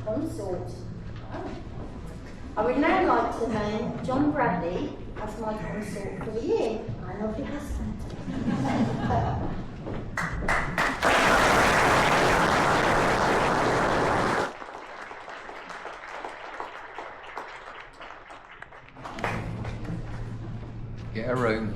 consort. I would now like to name John Bradley as my consort for the year. My lovely husband. Get a room.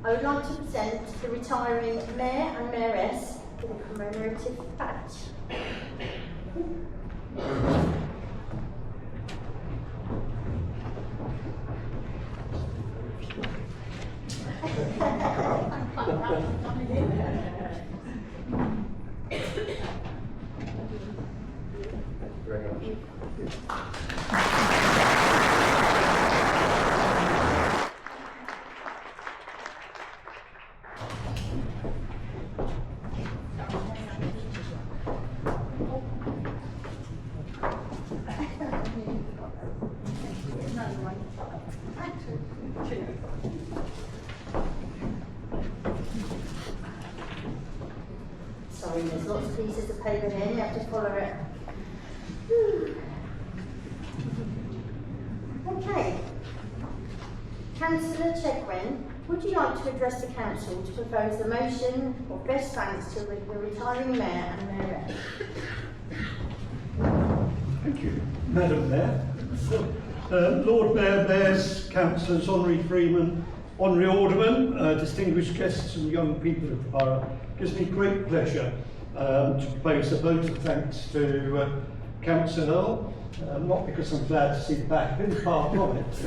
I would like to present the retiring Mayor and Mayoress with a commemorative badge. Sorry, there's lots of pieces of paper here, you have to follow it. Okay. Councillor Chegwin, would you like to address the council to propose the motion of best thanks to the retiring Mayor and Mayoress? Thank you, Madam Mayor. Lord Mayor, Mayors, Councillors, Honorary Freeman, Honorary Aldermen, distinguished guests and young people of the borough, it gives me great pleasure to propose a vote of thanks to Councillor Earl, not because I'm glad to see the back, been far from it,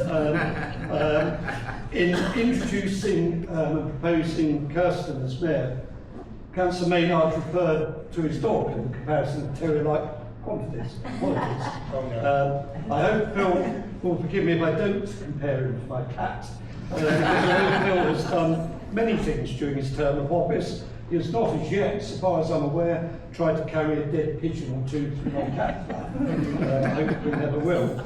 in introducing and proposing Kirsten as Mayor. Councillor Maynard referred to his dog in comparison to terrier-like qualities. I hope Phil will forgive me if I don't compare him to my cat. Because I know Phil has done many things during his term of office. He has not as yet, so far as I'm aware, tried to carry a dead pigeon or two through my cat flap. I hope he never will.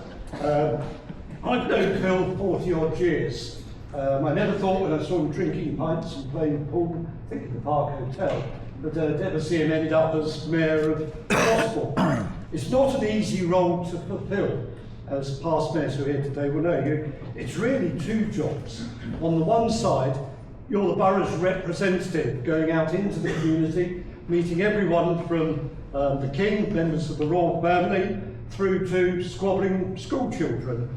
I've known Phil 40 odd years. I never thought when I saw him drinking pints and playing pool, I think at the Park Hotel, that I'd ever see him end up as Mayor of Gosport. It's not an easy role to fulfil, as past mayors who are here today will know. It's really two jobs. On the one side, you're the borough's representative, going out into the community, meeting everyone from the King, members of the royal family, through to squabbling school children.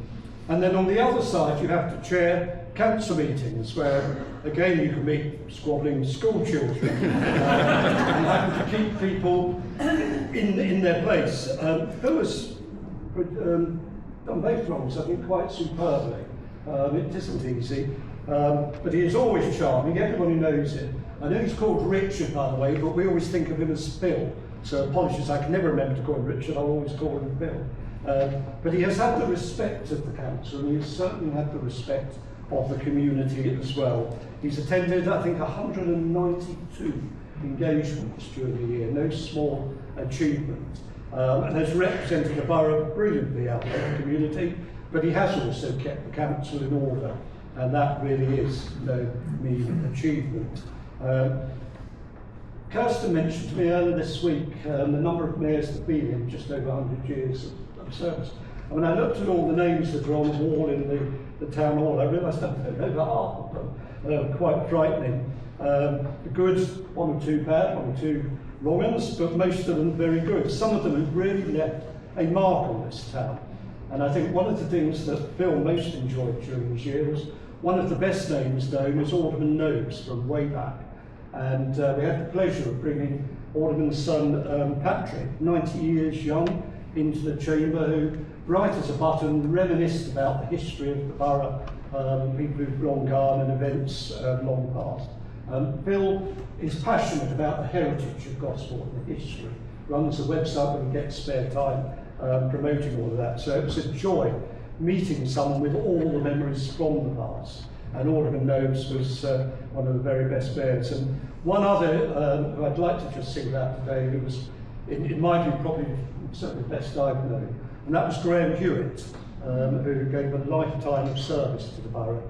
And then on the other side, you have to chair council meetings where, again, you can meet squabbling school children and have to keep people in their place. Phil has done both roles, I think, quite superbly. It isn't easy, but he is always charming. Everyone knows it. I know he's called Richard, by the way, but we always think of him as Phil. So apologies, I can never remember to call him Richard. I'll always call him Phil. But he has had the respect of the council, and he has certainly had the respect of the community as well. He's attended, I think, 192 engagements during the year, no small achievement, and has represented the borough brilliantly out there in the community, but he has also kept the council in order, and that really is no mean achievement. Kirsten mentioned to me earlier this week the number of mayors that have been in just over 100 years of service. And when I looked at all the names that are on the wall in the town hall, I realised I don't know over half of them. Quite frightening. The good, one or two bad, one or two wrong ones, but most of them very good. Some of them have really left a mark on this town. And I think one of the things that Phil most enjoyed during his year was one of the best names known as Alderman Nobes from way back. And we had the pleasure of bringing Alderman's son Patrick, 90 years young, into the chamber, who, bright as a button, reminisced about the history of the borough, people who've long gone and events long past. Phil is passionate about the heritage of Gosport and the history, runs a website when he gets spare time promoting all of that. So it was a joy meeting someone with all the memories from the past. And Alderman Nobes was one of the very best mayors. And one other who I'd like to just sing about today, who was, in my view, probably certainly the best I've known, and that was Graham Hewitt, who gave a lifetime of service to the borough.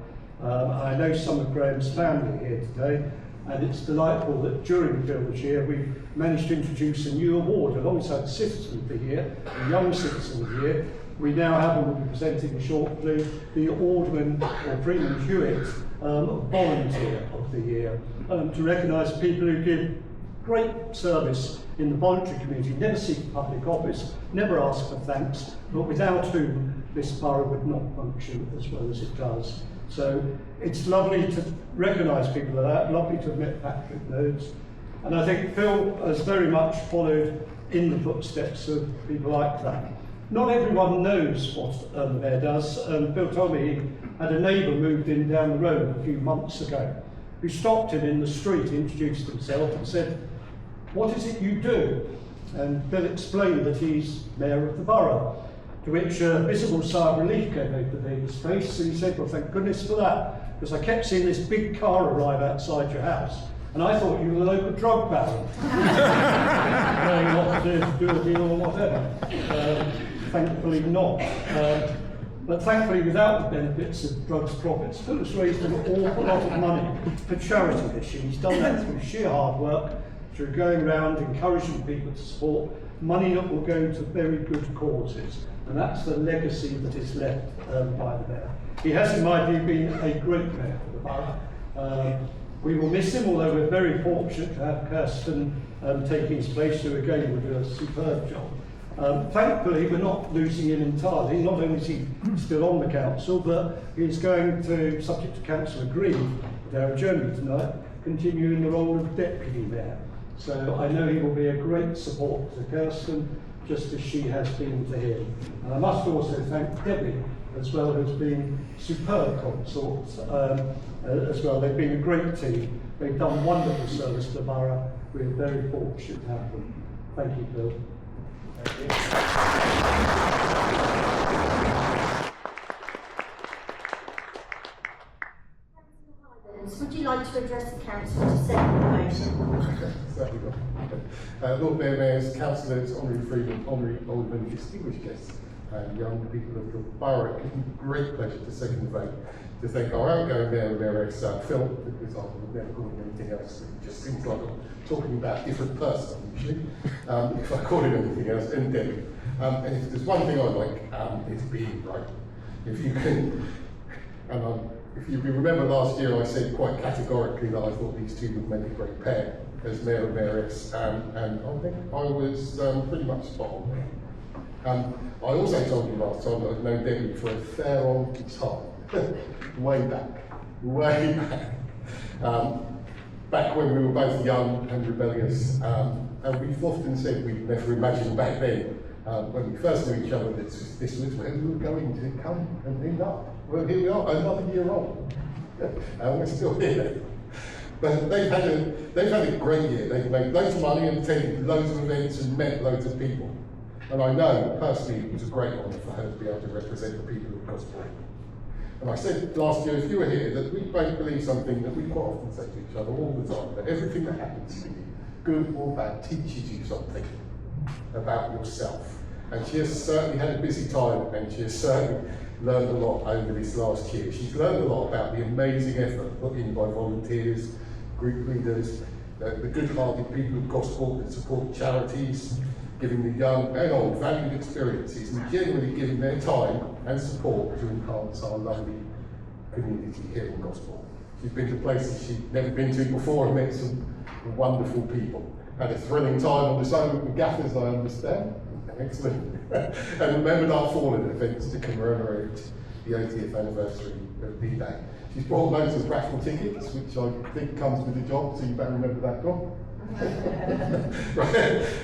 I know some of Graham's family here today, and it's delightful that during the Village Year we've managed to introduce a new award alongside the Citizen of the Year, the Young Citizen of the Year. We now have, and we'll be presenting shortly, the Alderman or Freeman Hewitt Volunteer of the Year, to recognise people who give great service in the voluntary community, never seek public office, never ask for thanks, but without whom this borough would not function as well as it does. So it's lovely to recognise people like that, lovely to have met Patrick Nodes, and I think Phil has very much followed in the footsteps of people like that. Not everyone knows what the Mayor does. Phil told me he had a neighbour moved in down the road a few months ago who stopped him in the street, introduced himself and said, "What is it you do?" And Phil explained that he's Mayor of the borough, to which a visible sigh of relief came over the neighbour's face, and he said, "Well, thank goodness for that, because I kept seeing this big car arrive outside your house, and I thought you were the local drug baron, knowing what to do a deal or whatever." Thankfully not. But thankfully, without the benefits of drugs profits, Phil has raised an awful lot of money for charity this year. He's done that through sheer hard work, through going around encouraging people to support money that will go to very good causes. And that's the legacy that is left by the Mayor. He has, in my view, been a great Mayor for the borough. We will miss him, although we're very fortunate to have Kirsten taking his place, who again will do a superb job. Thankfully, we're not losing him entirely. Not only is he still on the council, but he's going to, subject to council agreeing with our adjournment tonight, continue in the role of deputy mayor. So I know he will be a great support to Kirsten, just as she has been to him. And I must also thank Debbie as well, who's been superb consort as well. They've been a great team. They've done wonderful service to the borough. We're very fortunate to have them. Thank you, Bill. Thank you. Would you like to address the council to second the motion? Certainly not. Lord Mayor, Mayors, Councillors, Honorary Freeman, Honorary Alderman, distinguished guests, and young people of the borough, it gives me great pleasure to second the vote to thank our outgoing Mayor and Mayoress, Phil, because I would never call him anything else. It just seems like I'm talking about a different person, usually, if I call him anything else, and Debbie. And if there's one thing I like, it's being right. If you can, if you remember last year, I said quite categorically that I thought these two would make a great pair as Mayor and Mayoress, and I think I was pretty much spot on there. I also told you last time that I'd known Debbie for a fair old time, way back. Back when we were both young and rebellious, and we've often said we'd never imagined back then, when we first knew each other, this was where we were going to come and end up. Well, here we are, another year on, and we're still here. But they've had a great year. They've made loads of money and attended loads of events and met loads of people. And I know, personally, it was a great honour for her to be able to represent the people of Gosport. And I said last year, if you were here, that we both believe something that we quite often say to each other all the time, that everything that happens to you, good or bad, teaches you something about yourself. And she has certainly had a busy time, and she has certainly learned a lot over this last year. She's learned a lot about the amazing effort put in by volunteers, group leaders, the good-hearted people of Gosport that support charities, giving the young and old valued experiences and genuinely giving their time and support to enhance our lovely community here in Gosport. She's been to places she'd never been to before and met some wonderful people. Had a thrilling time on the side with the gaffers, I understand. Excellent. And remembered our fallen events to commemorate the 80th anniversary of D-Day. She's brought loads of raffle tickets, which I think comes with the job, so you better remember that, John.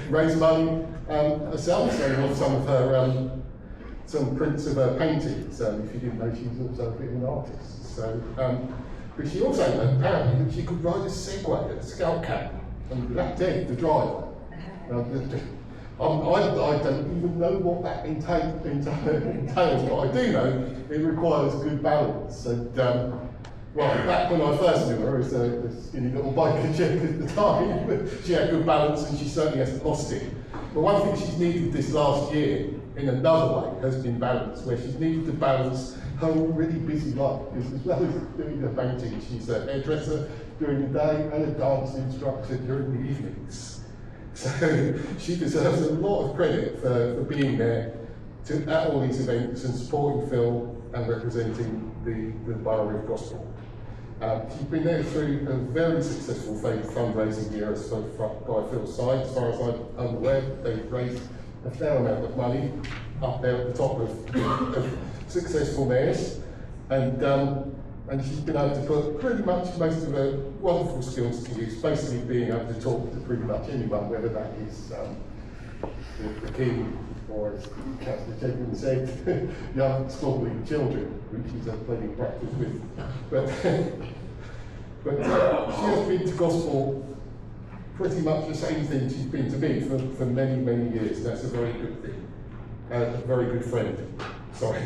Raise money herself, so some of her some prints of her paintings. If you didn't know, she's also a bit of an artist. So, but she also apparently that she could ride a Segway at the Scout Camp, and that did the driver. I don't even know what that entails, but I do know it requires good balance. And well, back when I first knew her as a skinny little biker chick at the time, she had good balance and she certainly hasn't lost it. But one thing she's needed this last year in another way has been balance, where she's needed to balance her already busy life, because as well as doing the banking, she's a hairdresser during the day and a dance instructor during the evenings. So she deserves a lot of credit for being there at all these events and supporting Phil and representing the Borough of Gosport. She's been there through a very successful fundraising year by Phil's side. As far as I'm aware, they've raised a fair amount of money up there at the top of successful mayors. And she's been able to put pretty much most of her wonderful skills to use, basically being able to talk to pretty much anyone, whether that is the king or, as Councillor Jenkins said, young, squabbling children, which she's had plenty of practice with. But she has been to Gosport pretty much the same thing she's been to me for many, many years. That's a very good thing. A very good friend, sorry.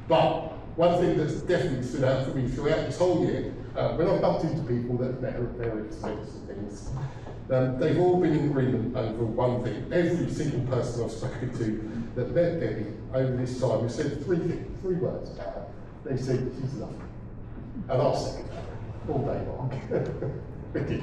But one thing that's definitely stood out for me throughout this whole year, when I've bumped into people that have met her at various events and things, they've all been in agreement over one thing. Every single person I've spoken to that met Debbie over this time has said three words about her. They said, she's lovely. And I'll say that all day long. Thank you.